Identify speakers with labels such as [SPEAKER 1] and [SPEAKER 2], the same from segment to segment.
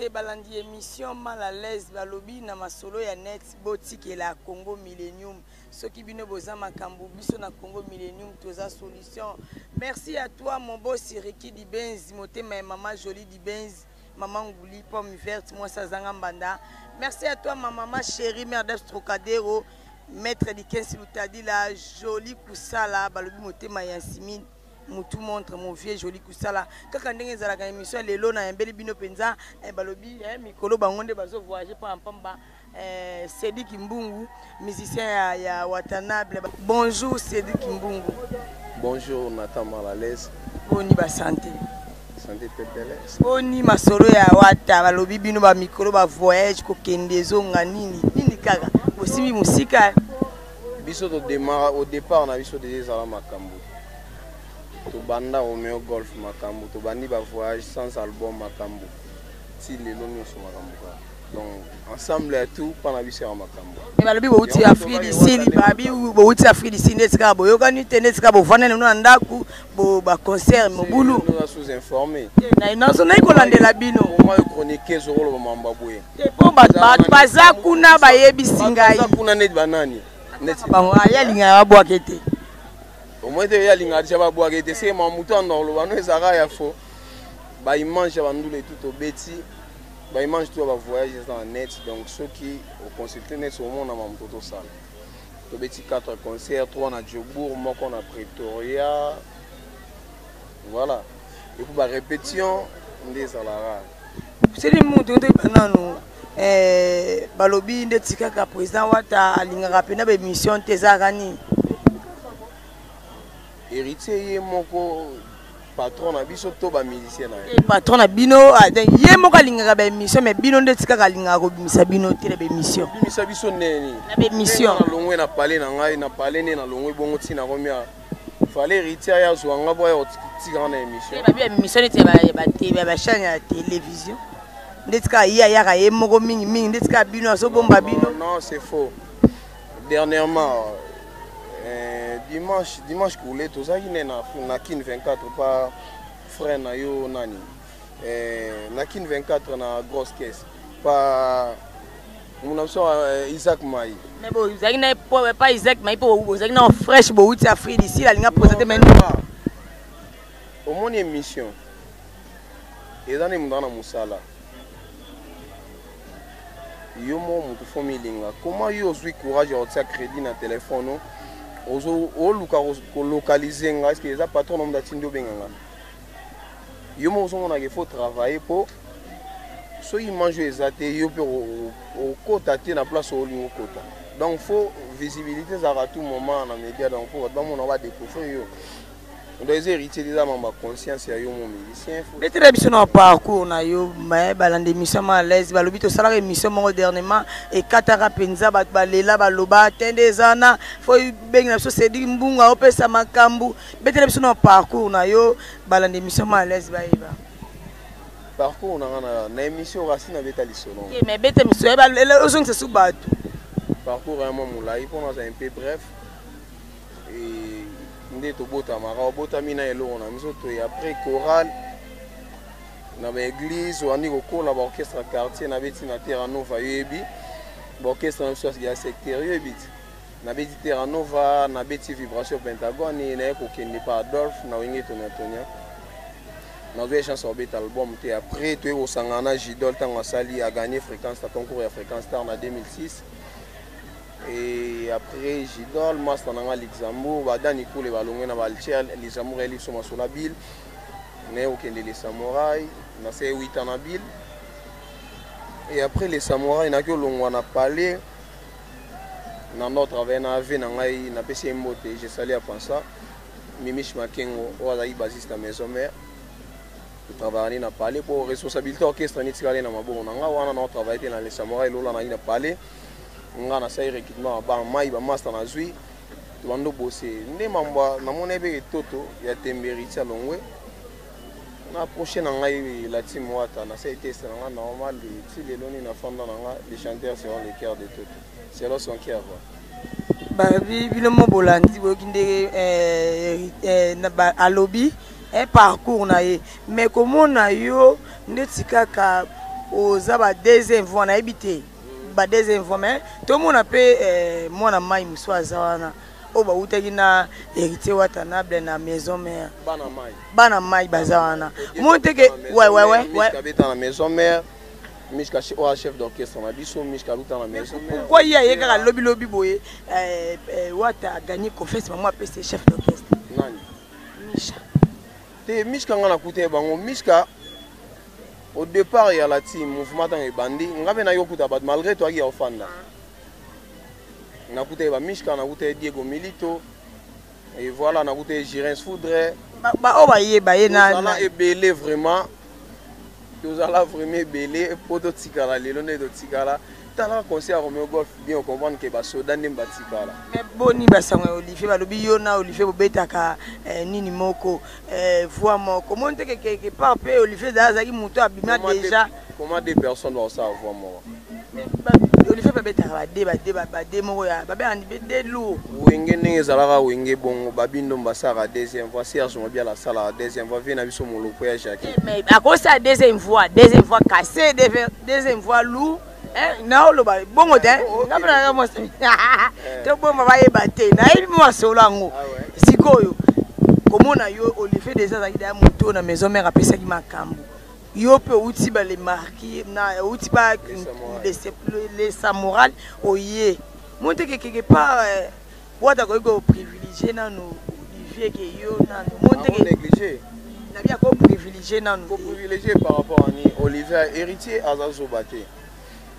[SPEAKER 1] Ok, balandi émission mal à l'aise balobi na masolo ya net boutique la Congo Millennium. Ceux qui bino boza makambo biso na Congo Millennium toza solution. Merci à toi mon boss Ricky Dibenz, motema maman Jolie Dibenz, maman Ngouli pomme verte moi ça zanga mbanda. Merci à toi ma maman chérie mère d'Estrocadero, maître Dikensi Lutadi la Jolie Kusala balobi motema ya Simine. Moutou montre mon vieux joli kusala kaka ndenge ezala ka émission lelo na yembeli bino penza balobi mikolo bangonde bazo voyager pa mpamba Cédric Mbungu musicien ya Watanable. Bonjour Cédric Mbungu.
[SPEAKER 2] Bonjour Nathan Malalaise.
[SPEAKER 1] Boni ba santé.
[SPEAKER 2] Santé pepele.
[SPEAKER 1] Boni masolo ya wata balobi bino ba mikolo ba voyage ko kendezo nganini nini kaka osimi musika
[SPEAKER 2] biso to démarre au départ na biso des ala makambo. To banda au meilleur golf makambo to bandi ba voyage sans album makambo si lelo nous sommes makambo donc ensemble et tout pendant biso makambo
[SPEAKER 1] et balobi bo uti Afrique d'ici babi bo uti Afrique d'ici netika bo yokani tenetika bo vana no ndaku bo ba concert mo bulu
[SPEAKER 2] nous sous informé
[SPEAKER 1] na inazo na ikolandela bino
[SPEAKER 2] moi chroniquer sur le mamba boye
[SPEAKER 1] po baza kuna bayebi singai
[SPEAKER 2] baza kuna net banani net
[SPEAKER 1] ba ya linga ba kete
[SPEAKER 2] au moins il y a l'ingrédient va boire et c'est mon mouton dans le bano ezara ya fo ba il mange bandule tout au beti ba il mange tout va voyager dans net donc ceux qui au consulter net au monde na mtoto sala to beti 4 concerts 3 na Djobourg moi qu'on a Pretoria voilà et pour ba répétition des salara
[SPEAKER 1] c'est le monde de banano balobi ndetika ka président wata alinga pena ba émission tezarani
[SPEAKER 2] héritier moko patron na biso to ba musicien na
[SPEAKER 1] patron na bino ye moko alinga ba émission mais bino ndetika ka linga ko bimisa bino tele ba émission
[SPEAKER 2] bimisa biso neni
[SPEAKER 1] na ba émission
[SPEAKER 2] na longwe na parler na ngai na parler ne na longwe bongo tina komia fallait héritier ya zwanga boya otika na émission
[SPEAKER 1] ba émission ne ba chaîne ya télévision ndetika ya ka ye moko mingi ndetika bino so bomba bino
[SPEAKER 2] non c'est faux dernièrement dimanche coulé tout ça qui n'est na kin 24 par frère na yo nani na kin 24 na grosse caisse pas mon amso Isaac Mai
[SPEAKER 1] mais bon Isaac na pas Isaac Mai pour Isaac na fresh bo uti Afrique ici la linga présenter maintenant
[SPEAKER 2] au mon émission et dans les mundana musala yo mo mutu fomilinga comment yo suis courage au crédit na téléphone au localiser est-ce que les patrons n'ont pas de benganga yo mo so na il faut travailler pour so il mange les athées yo peut au quota na place au lingo quota donc faut visibilité à tout moment dans les médias donc pour on va découvrir yo on doit hériter des âmes en conscience ya yo mon musicien
[SPEAKER 1] les télévisions na parcours na yo mais balande émission ma l'aise balobi to sala émission mo dernièrement et katara penza balela baloba tendezana faut benga na so Cédric Mbunga opesa makambu be télévision na parcours na yo balande émission ma l'aise ba iba
[SPEAKER 2] parcours na émission racine beta lisono
[SPEAKER 1] mais beta émission ba ozong se sous bato
[SPEAKER 2] parcours vraiment moulai pour nous un peu bref et nde to bota mara bota mina elo na misoto et après chorale na ba église ou ani ko kola ba orchestre quartier na beti na Terra Nova yebi ba orchestre na so ya secteur yebi na beti Terra Nova na beti vibration Pentagone na ko kende pa Adolphe na wingi to na Tonia na deux chanson beta album te après to au sangana Gidol tanga sali a gagné fréquence ta concours ya fréquence star en 2006 et après Gidol master na Luxembourg badani kule balongwe na balcher Luxembourg eli soma sur la ville né okende les samouraïs na c'est 8 ans na ville et après les samouraïs na ko longwa na palais na notre avec na ave na ngai na pesi mbote je salue à pensa Mimish Makengo oza basiste à maison mère travailler na palais pour responsabilité orchestre ni tikale na mabongo na nga wana na travailler na les samouraïs lola na palais nga na sai recrutement ba mai ba master na zui to bando bosser nde mamba na mona be toto ya temberiti alongwe na prochaine ngai la team wata na sai test na nga normal ti lelo ni na fanda na nga les chanteurs seront les cœurs de toto c'est là son cœur
[SPEAKER 1] ba bino mo bolandi bo kinde na ba alobi un parcours na ye mais comment na yo ndetika ka oza ba deuxième voix na ebité ba deuxième voix mais tout monde appelle mwana mai muso azawana o ba utaki na héritier watanable na maison mère bana mai bazawana monteke ouais
[SPEAKER 2] kabeta na maison mère Mishka chef d'orchestre na biso Mishka luta na maison mère
[SPEAKER 1] pourquoi il y a yeka lobby boye wata a gagné confiance maman appelle chef d'orchestre
[SPEAKER 2] nani Mishka ngana kuté bango Mishka au départ il y a la team mouvement dans bandi ngabe na yokuta bat malgré toi qui ofanda na kuté ba Mishka na kuté Diego Milito et voilà na kuté Jirens Foudre
[SPEAKER 1] ba o ba ye na
[SPEAKER 2] na ebelé vraiment tous alla vraiment belé poto tikala lelo ne do tikala tala concert Romeo Golf bien comprendre que ba soda ndemba tikala
[SPEAKER 1] mais boni basanga Olivier balobi yo na Olivier bobetaka nini moko voix moko monte quelque part pe Olivier zaki muto abima déjà
[SPEAKER 2] comment des personnes vont ça voix moko
[SPEAKER 1] Olivier babetaka ba de moko ya babe andi be de lourd
[SPEAKER 2] wenge ndenge zalaka wenge bongo babindo mbasaka deuxième fois si aso bien la sala deuxième fois vient na biso moloko ya Jacques
[SPEAKER 1] mais à cause ça deuxième fois cassé deuxième fois lourd na oloba bongo te ngapana mo te bomba ba yebate na yebi mo solo ngo sikoyo komona yo Olivier déjà zaki da moto na maison mère apesa ki makambo yo pe uti ba les marquis na uti ba les samouraï oye monte quelque part wata ko privilégier na no Olivier que yo na monte que
[SPEAKER 2] négligé
[SPEAKER 1] na bien ko privilégier na no
[SPEAKER 2] privilégié par rapport à ni Olivier héritier azazo baté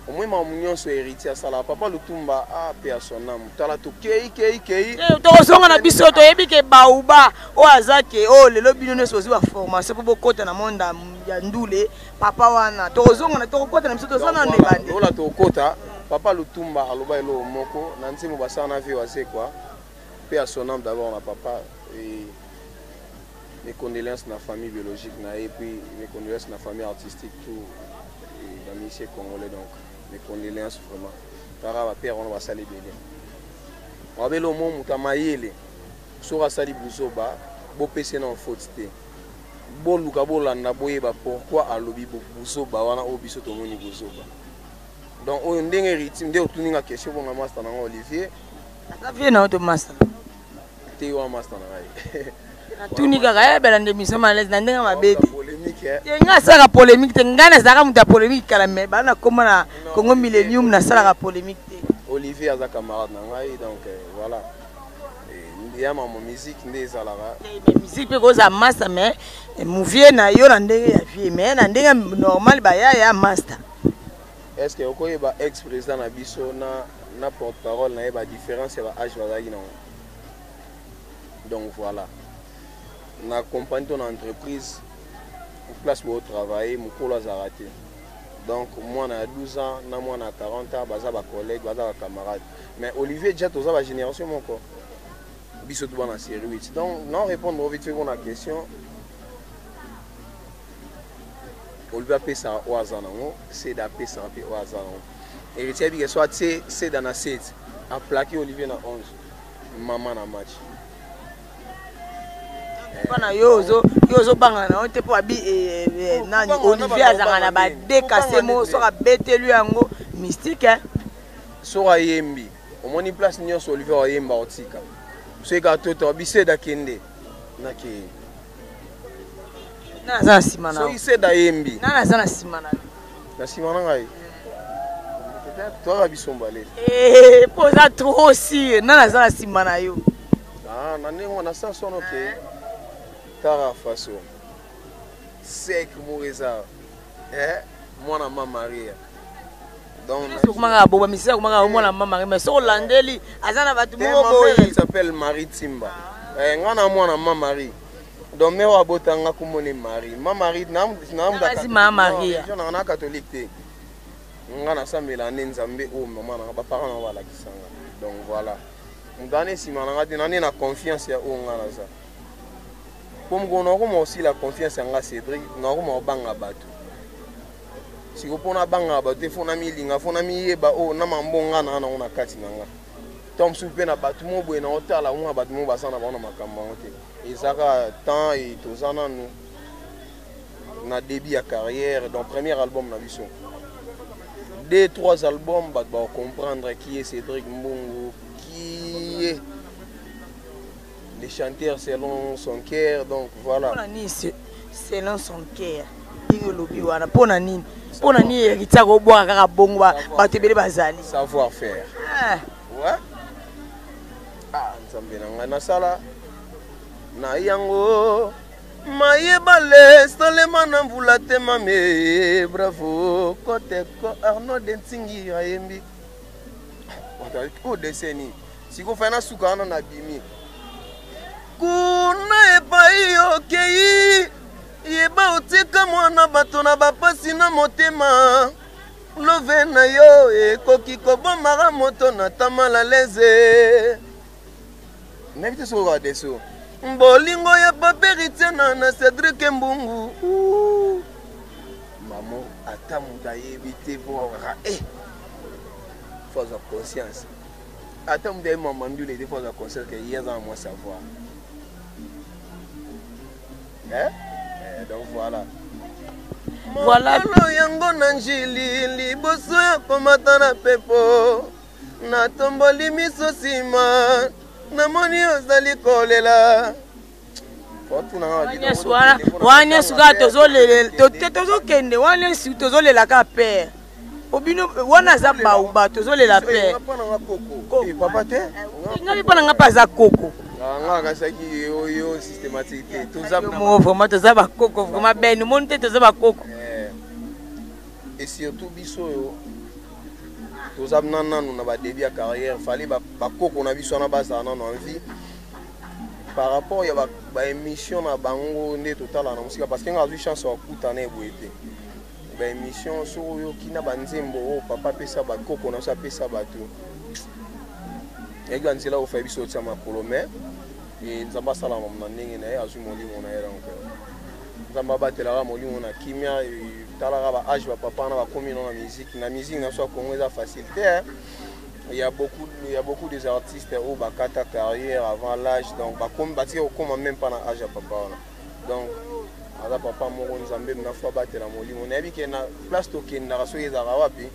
[SPEAKER 2] au moins ma munion so héritier sala papa Lutumba a pe a son âme tala to kei
[SPEAKER 1] to zonga na biso to yebi ke bauba o azake o lelo bino ne sozi wa formation po bokota na monde ya ndule papa wana to zonga na to kota na biso to sana ne bande
[SPEAKER 2] ola to kota papa Lutumba aloba elo moko na ntimo basana vie wase quoi pe a son âme d'abord na papa et mes condoléances na famille biologique na et puis mes condoléances na famille artistique tout et dans monsieur congolais donc mes condoléances vraiment car ma père on va saluer bien on avait le mot mutamayele sora sali buzoba bo pese na faute te bo luka bo landa boyeba pourquoi alobi buzoba wana obiso to moni buzoba donc on ndenge rythme de otuninga question pour master na Olivier
[SPEAKER 1] ata vie na auto master
[SPEAKER 2] te wa master na ngai
[SPEAKER 1] tunika ka bela ndemiso malaise na ndenga mabeti
[SPEAKER 2] polémique
[SPEAKER 1] nga sala polémique te ngana sala muta polémique kala me bana koma na Congo Millennium na sala polémique te
[SPEAKER 2] Olivier aza camarade na ngai donc voilà et ya mama musique ndé salara
[SPEAKER 1] musique pe koza master mais mouvie na yo na ndenge ya vie mais na ndenge normal ba ya master
[SPEAKER 2] est-ce que okoyeba ex président na biso na porte-parole na ba différence ya ba âge bazaki na donc voilà na compagnie ton entreprise place pour travailler mon colo a raté donc moi on a 12 ans na moi on a 40 ans baza ba collègue baza ba camarade mais Olivier déjà toza ba génération mon corps biso tout na série 8 donc non répondre vite fait la question Olivier a pesa oazana ngo c'est da pesa pe oazana et héritier bi que soit c'est dans la 7 a plaqué Olivier na 11 maman na match
[SPEAKER 1] pana yozo banga na te po abi nani Olivier azanga na ba décassemo soka betelu yango mystique hein
[SPEAKER 2] soka yembi omoni place nyonso Olivier oyemba otika so ka toto bise da kende na ke
[SPEAKER 1] na za sima na
[SPEAKER 2] so ise da yembi
[SPEAKER 1] na za na sima
[SPEAKER 2] na ngai peut-être toi bisombale
[SPEAKER 1] poza trop aussi na za na sima na yo
[SPEAKER 2] na nengo na sens ono ke Tara façon sec Moureza moi na Maria donc
[SPEAKER 1] comment boba misa comment moi na Maria mais so landeli azana batu moko
[SPEAKER 2] il s'appelle Marie Timba ngana moi na Marie donc me wa botanga kumoni Marie Marie nam
[SPEAKER 1] da Maria
[SPEAKER 2] je na catholique te ngana samela nzambe o mama na ba parents na wala kisanga donc voilà ndane simana ngati nani na confiance ya o ngana ça comme on a aussi la confiance en Cédric, on a banga bateau. Si on a banga bateau, on a mis linga, on a mis yeba o na mambonga na on a kati nanga. Tom soupe na bateau mo bo na hôtel la on a bateau mo basa na bana makamba ote. Ezaka temps et tozana na début à carrière, dans le premier album, 2-3 albums, on va comprendre qui est Cédric Mbungu, qui est les chanteurs selon son cœur, donc voilà.
[SPEAKER 1] Selon son cœur.
[SPEAKER 2] Savoir-faire. Ouais. Ah, na sala na yango mayebale solema na mvula te mame bravo kote ko Arnaud Dentingi ayembi o deseni siko fana sukana na bimi kuna epai okei yeba otika mwana bato na bapasi na motema love na yo ekoki kobomaka moto na tamala leze n'habite sur le dessous. Bolingo ya paperité na Cédric Mbungu. Maman, attends mon taille éviter voir. Faut avoir conscience. Attends mon taille maman du les fois avoir conscience que hier dans moi savoir. Donc voilà. Voilà. Yango nanjili liboso ya komata na pepo. Na tomboli miso sima. Namoni ozali kolela
[SPEAKER 1] wana suka tozokende wana su tozolela ka père obino wana za bauba tozolela père
[SPEAKER 2] papa te
[SPEAKER 1] ngai pona nga paza koko
[SPEAKER 2] nga kasaki yo systématique
[SPEAKER 1] vraiment toza ba koko vraiment ben monte toza ba koko
[SPEAKER 2] et surtout biso yo nous avons ba début à carrière, fallait ba koko na biso na basa na envie par rapport ya ba émission na bango ndé total na musique parce que nga vu chance à kutana eboete ba émission so yo kina banzembo papa pesa ba koko na sa pesa bato eganzela o fa biso tsama kolome et nzamba sala na ndenge na ya azu molimo na era encore nzamba batela molimo na kimia talara ba âge ba papa na ba komi na musique na soit Congo ça facilité. Il y a beaucoup des artistes au bakata carrière avant l'âge donc ba comme bâtir au comme même pas na âge papa donc ala papa moko nzambe na fois batela molimo na bi ke na place to ke na raso ezara wapi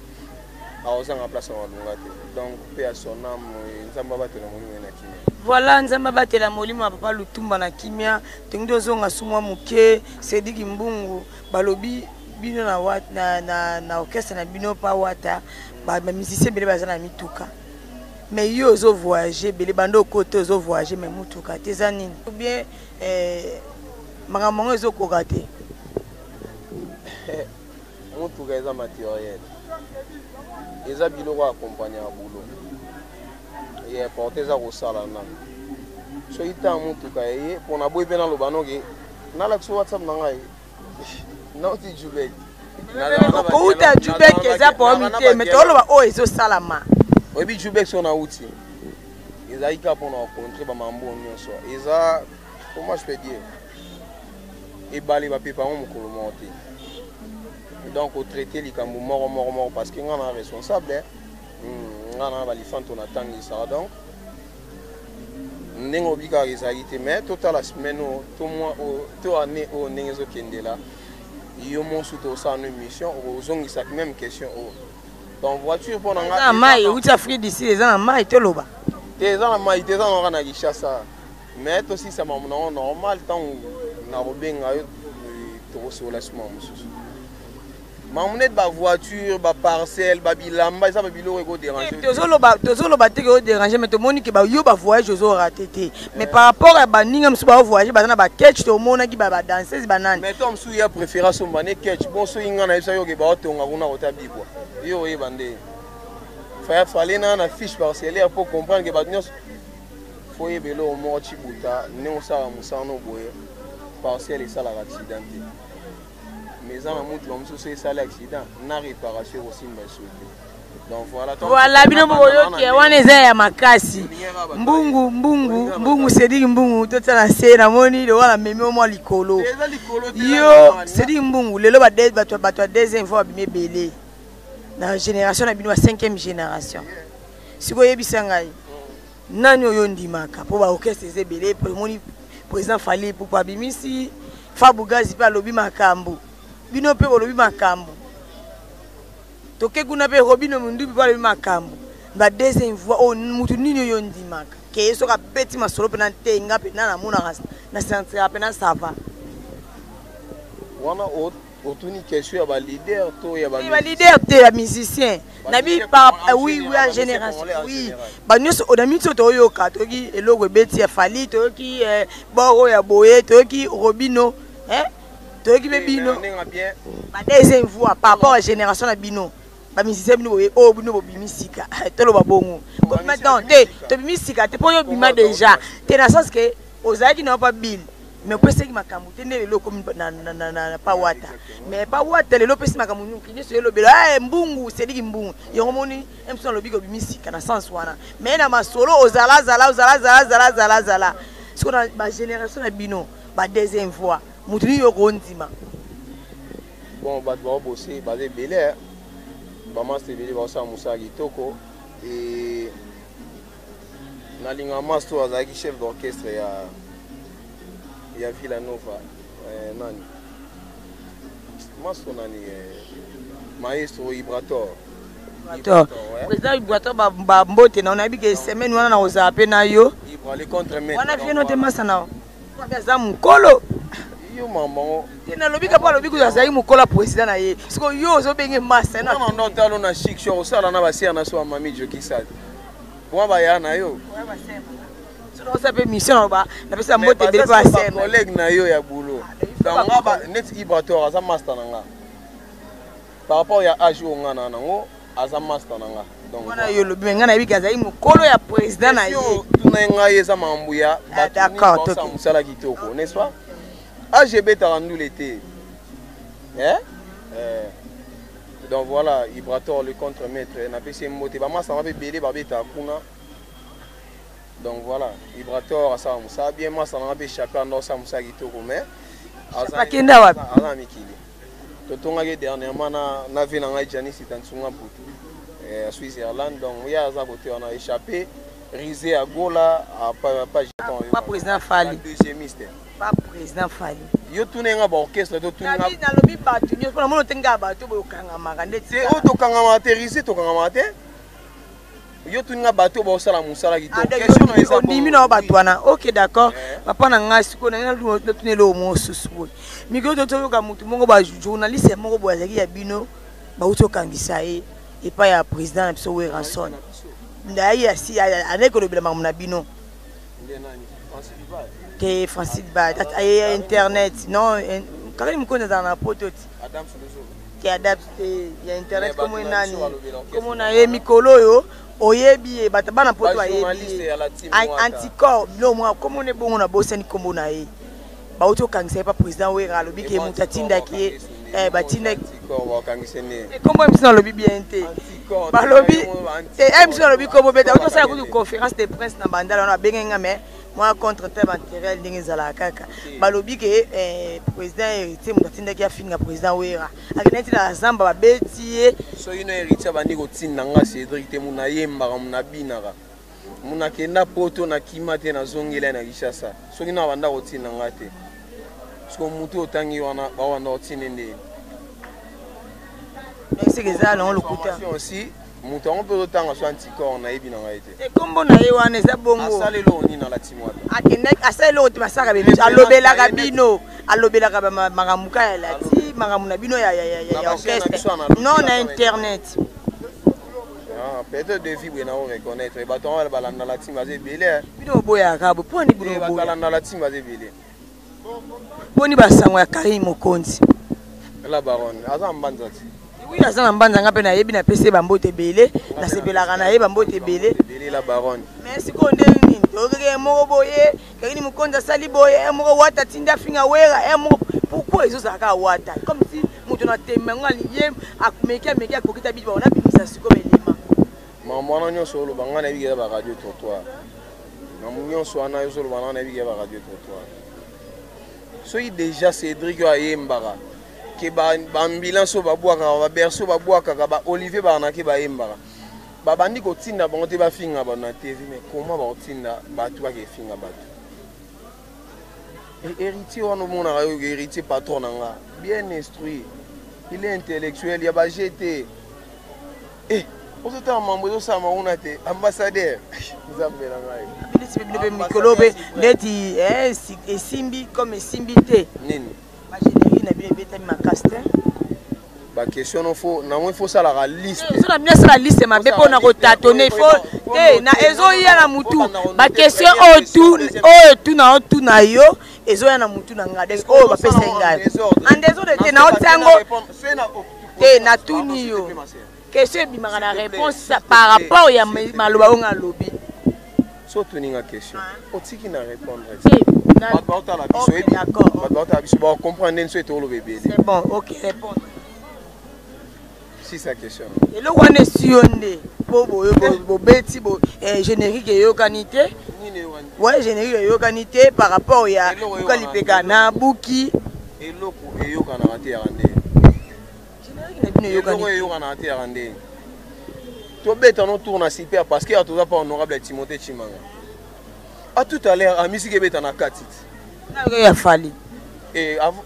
[SPEAKER 2] a ozanga place na lunga te donc pe à son âme nzamba batela molimo na kimia
[SPEAKER 1] voilà nzamba batela molimo papa lutumba na kimia tengido zonga sumwa muke Cédric Mbungu balobi bino na wat na orchestre na bino pa wata ba musicien bele bazana mituka mais yo zo voyager bele bando côté zo voyager mais mutuka tezanini ou bien makambo zo kokate
[SPEAKER 2] mutuka eza matériel eza biloko accompagner boulot et porter za ko sala na so ita mutuka ye pona boy pena lo banoke na la so WhatsApp na ngai non ti Jubek
[SPEAKER 1] ko uta Jubek eza pour mité mais to lo ba o ezo salama
[SPEAKER 2] obi Jubek so na uti eza ika pour na rencontrer ba mambo nyonso eza comment je peux dire et bali ba pepa mo ko monter donc au traiter les kambo mort parce que ngana responsable ngana ba li fanto na tangi ça donc ndenge obika ezalite mais total la semaine tout mois to année au ndenge zo kendela yo mon sous ça une mission aux ongi ça même question dans voiture pour nga
[SPEAKER 1] mai ou ta frère d'ici les gens mai to loba
[SPEAKER 2] tes gens mai tes gens na gishasa mais to si ça maman normal tant na robenga yo to soulagement mususu mamunet ba voiture ba parcelle ba bilamba ça ba bilo eko déranger
[SPEAKER 1] tozoloba te ko déranger mais to moni ke ba yo ba voyage zo raté mais par rapport à ba ninga msu ba voyage ba na ba catch to mona ki ba danseuse banane
[SPEAKER 2] mais tom su ya préférence so mané catch bon so inga na yo ke ba otonga kuna ko tabibwa yo e bande fallait na fiche parcellaire pour comprendre que ba nyos faut y belo au mo chibuta ne on sa musano boye parcelle et ça la accidenté mais en amour l'homme c'est ça l'accident na réparation aussi mais donc
[SPEAKER 1] voilà bino boyo ke wana eza ya makasi mbungu Cédric Mbungu to tsana se na moni le wala meme mo likolo yo Cédric Mbungu lelo ba deuxième fois bimé belé na génération na bino ba 5e génération siko yebisa ngai nani oyo ndimaka po ba orchestre ze belé pour moni président Fally pour pas bimisi Fabugazi pa lobi makambo bino pe bolobi makambo toke kuna pe robino mundu bi balobi makambo ba deuxième fois o mutu nini yo ndimaka ke so ka beti masolo pe na tenga pe na mona na sentir pe na sava
[SPEAKER 2] wana otuni question ya ba leader to ya ba
[SPEAKER 1] leader te ya musicien na bi par oui en génération oui ba nyos o na mito to yoka to ki eloko beti ya fali to ki boro ya boye to ki robino to ki be bino ba deuxième fois par rapport à génération na bino ba musicien bino boye o bino bobimisika to lo ba bongo maintenant te to bimisika te po yo bima déjà te na sens que ozaki na pas bill mais peut c'est que makambo te ne lelo comme na pas wata mais pas wata lelo pesi makambo nyuki nyeso lelo belo mbungu sediki mbungu yo moni emso lobiko bimisika na sens wana mais na masolo ozala ce qu'on a ba génération na bino ba deuxième fois mutuni yo kondima
[SPEAKER 2] bon ba bosser ba belé ba master belé ba sa musa kitoko et na linga master azaki chef d'orchestre ya Villanova nani master nani maestro Ibrator
[SPEAKER 1] président Ibrator ba mbote na onabi ke semaine wana na ozape na yo
[SPEAKER 2] Ibra le contre-maître
[SPEAKER 1] wana vie no te masa na za mukolo
[SPEAKER 2] yo maman
[SPEAKER 1] tena lobi ka pa lobi ku azali mukolo président na ye siko yo zo benge masa na
[SPEAKER 2] non talo na chic show osala na basia na so mami Jokisad kwa ba ya na yo
[SPEAKER 1] on s'appelle mission ba na pesa mbote bele ba scène
[SPEAKER 2] collègue na yo ya boulot donc ngaba net Ibrator aza master nanga par rapport ya âge o ngana nango aza master nanga donc
[SPEAKER 1] wana yo lobi ngana bi kaza mukolo ya président na ye
[SPEAKER 2] tuna ngai eza mambuya
[SPEAKER 1] d'accord
[SPEAKER 2] to musala kitoko n'est-ce pas AGB tarandu l'été donc voilà Ibrator le contre-maître na pesi mbote ba master ba belé ba beta kuna. Donc voilà, Ibrator a ça musa bien master na be chapeur ndo ça musa kitoko mais
[SPEAKER 1] azakenda wapi
[SPEAKER 2] mikili to tonga ke dernièrement na vina ngai Janice Tansunga Putu à Switzerland donc ya za côté on a échappé risé à Gola à
[SPEAKER 1] pas président Fali
[SPEAKER 2] deuxiémiste
[SPEAKER 1] pas président Fali
[SPEAKER 2] yo tunenga ba orchestre to tunenga
[SPEAKER 1] na lobi batu nyo pona mono tenga batu bo kanga magande
[SPEAKER 2] c'est auto kanga matérisé to kanga maté yo tunga bato ba osala musala kitoko question na eza
[SPEAKER 1] ndimi na bato wana OK d'accord papa na ngasi ko na tunelo mo susu miko to yoka mutu mongo ba journaliste mongo bo azaki ya bino ba uto kangisa e pa ya président na biso we ranson ndai ya si aneko lo bila na bino ke Francis ba internet non kali mkonza na pototi
[SPEAKER 2] Adam Suluzo
[SPEAKER 1] ke adapte ya internet comme nani comme na ye mikolo yo oyebi bata bana poto ayebi anticorps no moi comme on est bon on a bossé ni kombo na ye ba auto kangisa pa président we ra lobi ke mutatinda ki batinda
[SPEAKER 2] anticorps wa kangisa ne
[SPEAKER 1] kombo msina lobi bien te ba lobi msina lobi kombo beta auto sala ku conférence de presse na bandala na bengenga mais moi contre tel matériel ndenge zala kaka ba lobi ke président héritier mutatinda ki afinga président we ra akineti na zamba ba beti
[SPEAKER 2] so ino héritier bandi ko tinda nga Cédric te muna yemba muna binaka muna kenda poto na kimate na zongela na Kishasa so kina banda ko tinda nga te so mutu otangi wana ba wana otinende
[SPEAKER 1] c'est que ça non lokuta
[SPEAKER 2] aussi mutu on peut otanga so anticorps na yebi na nga ete
[SPEAKER 1] e kombo na ye wana eza bongo
[SPEAKER 2] asalelo ni na la timwata
[SPEAKER 1] akende asalelo ti basaka be alobela ka bino alobela ka magamuka ya lati magamuna bino ya orchestre non na internet
[SPEAKER 2] peut-être de vivre na reconnaître et baton la balanda la team azé belé
[SPEAKER 1] bino boya ka bo poni bino boya
[SPEAKER 2] balanda la team azé belé
[SPEAKER 1] poni basango ya Karim Mokonzi
[SPEAKER 2] la baronne azam banzati
[SPEAKER 1] oui azana mbanza ngape na yebi na pese bambote belé na sepelaka na ye bambote belé
[SPEAKER 2] la baronne
[SPEAKER 1] merci ko ndeni ndokeke moko boye Karim Mokonzi sali boye moko wata tinda finga wera moko pourquoi ils osaka wata comme si mutu na temenga liye akumeki akokita bibi ona bimisa siko belema
[SPEAKER 2] mwana nyonso lo banga na biga ba radio trottoir na nyonso ana yo lo banga na biga ba radio trottoir so i déjà Cédric ayembara ke ba ambulance ba bwaka ba berceau ba bwaka ba Olivier ba na ke ba yembara ba bandi ko tinda bango te ba finga ba na TV mais comment ba tinda ba tu ba ke finga ba héritier wana mona héritier patron nga bien instruit il est intellectuel, il y a GT. Eh, on se t'a membre de ça, on a été ambassadeur. Vous avez
[SPEAKER 1] la micro, neti et simbi comme simbité.
[SPEAKER 2] Nini.
[SPEAKER 1] Ma générie n'a bien été ma castin.
[SPEAKER 2] Bah question non faut ça la liste.
[SPEAKER 1] Ça la bien la liste ma bébé on a rotatonné faut na ezo ya na mutu. Ba question tout na yo ezo ya na mutu na ngade o ba pesa ngai. En désordre te na otango te na tuni yo. Question bimaka na réponse par rapport ya maloba on a lobby.
[SPEAKER 2] Surtout une question. Otiki na répondre.
[SPEAKER 1] D'accord.
[SPEAKER 2] Comprendre ce bébé.
[SPEAKER 1] C'est bon, OK, répondre.
[SPEAKER 2] Si sa question.
[SPEAKER 1] Et le one est sionné pour beti générique et yokanité. Ouais, générique et yokanité par rapport à Kalipeka na Buki.
[SPEAKER 2] Et loko et yokana raté randé. Générique na yokana raté randé. To beta non tourne super parce que tu vas pas honorable Timothée Chimanga. À tout à l'heure à musique beta na 4 titres.
[SPEAKER 1] Na ya fali.
[SPEAKER 2] Et avant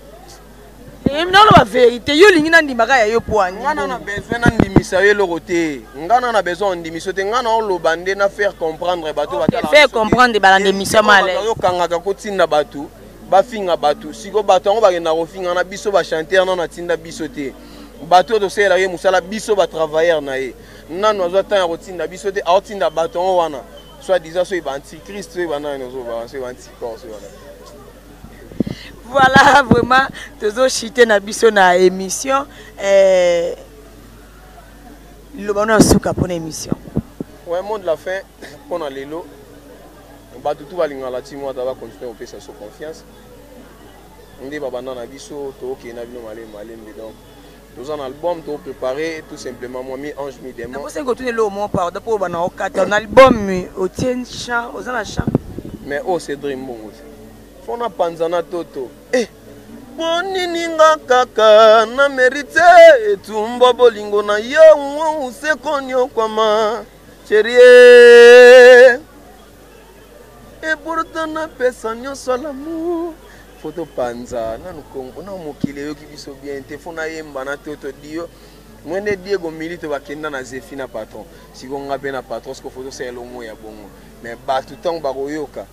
[SPEAKER 1] non la vérité yo lingi na ndimaka ya yo poani
[SPEAKER 2] ngana na besoin na ndimisa yo lokote ngana na besoin ndimiso te ngana on lo bande na faire comprendre bato batala
[SPEAKER 1] faire comprendre balande mission male
[SPEAKER 2] yo kangaka ko tinda bato ba finga bato siko bato ngo bakenda ko finga na biso ba chanteur na tinda biso te bato to sela ye musala biso ba travailleur na ye nanu azo tan ko tinda biso te a tinda bato wana soit disant so ba antichrist so ba na zo ba so anticorps so wana.
[SPEAKER 1] Voilà, vraiment, toujours chité na biso na émission. Le bonheur souka pour l'émission.
[SPEAKER 2] Ouais, mot de la fin, on a l'élo. On va tout aller dans la team, on va continuer à faire sa confiance. On dit baba na biso, to ok na bino malé donc. Nous avons un album tout préparé, tout simplement moi mi ange mi démon.
[SPEAKER 1] Vous savez que le mot pardon pour bana au 4 un album au tien chant, aux en chant.
[SPEAKER 2] Mais oh c'est dream bon aussi. Fona panzana toto. Eh bonini nga kaka na mérite etumba bolingo na yo usekonyo kwama chérie. Et pourtant na pesa nyonso l'amour. Photo panza na nukongo na mokile yo kibiso bien te fona yemba na toto dio. Mwende Diego milito bakenda na Zefina patron. Siko ngabe na patron sko photo c'est lomo ya bongo. Mais ba tout temps ba koyoka.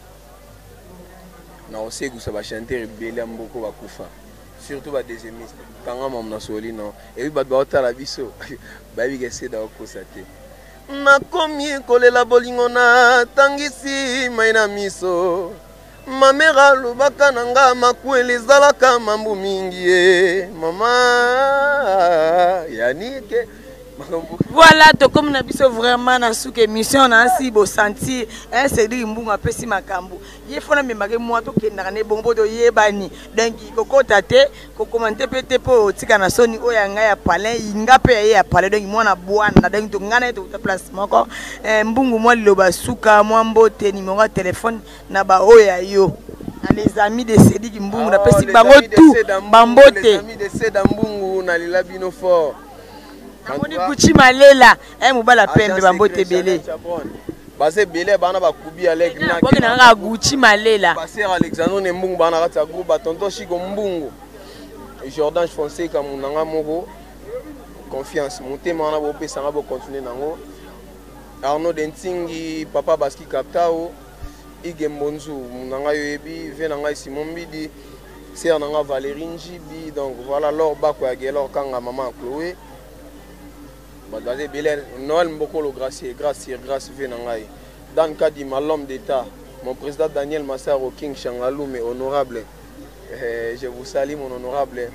[SPEAKER 2] Na osegu sa ba chanter belé mboko bakufa surtout ba deuxiémiste kanga mam na soli non et puis ba otala biso ba bi kese da okosate na komi kolela bolingo na tangisi maina miso mamera lubaka nanga makweli zalaka mambu mingi e mama yanike.
[SPEAKER 1] Voilà, to comme na biso vraiment na souk émission na si bo sentir un Cédric Mbungu apesi makambu. Ye fona memake moi to kenda ne bombo do yebani. Donc koko tate ko commenter pété po tika na soni oya nga ya palais inga pe ya palais donc moi na bwana donc to ngana to place moko Mbungu moi liloba suka moi mbote numéro téléphone na ba oya yo. Les amis de Cédric Mbungu na pesi bango tout bambote.
[SPEAKER 2] Les amis de Cédric Mbungu na lila bino fort.
[SPEAKER 1] Namoni Gucci Malela mobala pembe bambote belé
[SPEAKER 2] base belé bana bakubi avec
[SPEAKER 1] na bokena Gucci Malela
[SPEAKER 2] base Alexandre Mbungu bana kata groupe tonton Chiko Mbungu et Jordan Fonseca munanga moko confiance motema na bo pesa na bo continuer nango Arnaud Dentingi papa Baski Kaptao Ige Mbonzu munanga yebi venanga Simon Bidi c'est nanga Valérie Njibi donc voilà leur bako ya gelor kanga maman Chloé. Badazé Belair, Noël Mbokolo Gracier, grâce Venangaï. Dans le cas du l'homme d'État, mon président Daniel Massaro King Changalou, mais honorable. Je vous salue, mon honorable.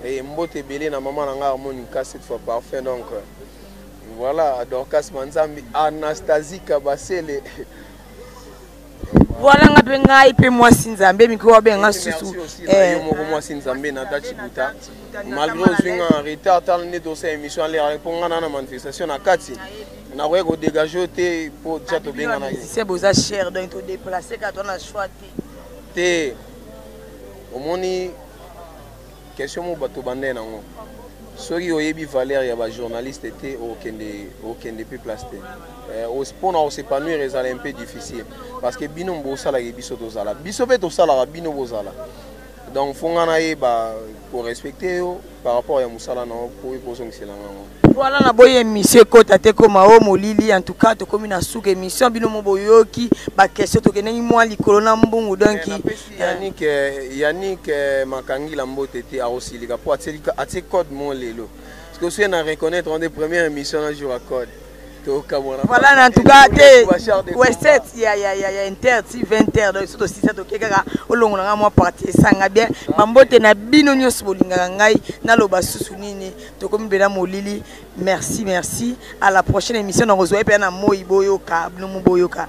[SPEAKER 2] Et Mbote Belé, na maman Nanga harmonica cette fois parfait. Donc voilà, Dorcas Manzambi, Anastasie Kabasele.
[SPEAKER 1] Voilà nga benga ipe moi sinzambe mikro benga susu
[SPEAKER 2] moi sinzambe na Dachibuta malgré swinga en retard tal ne dossier émission les répondre na manifestation na kati na ko ko dégager te pour tchato benga na
[SPEAKER 1] c'est beau cher donc to déplacer quand on a choix
[SPEAKER 2] te omoni question mo bato bande nango soki oyebi valeur ya ba journaliste était au kende pe place te pour nous s'épanouir c'est un peu difficile parce que bino mbosala ke biso tozala biso pe tosala bino bozala Donc fongana yeba pour respecter yo par rapport à musala na pour c'est là.
[SPEAKER 1] Voilà na boye émission kota te koma o molili en tout cas to komi na souka émission bino mo boyoki ba question to kenengi moi likolo na mbungu donc
[SPEAKER 2] Yannick makangi la mbote te a aussi lika po atie code mon lelo parce que c'est na reconnaître on des premières émissions un jour à code.
[SPEAKER 1] Voilà, en tout cas, Westet, il y a inter, 20h, donc surtout si ça te kekaka, au long on a moi parti, ça nga bien, mambote na binonyo solinga ngai, na loba susunini, to comme bena molili, merci, à la prochaine émission, on reçoit pe na moi boyoka, no boyoka.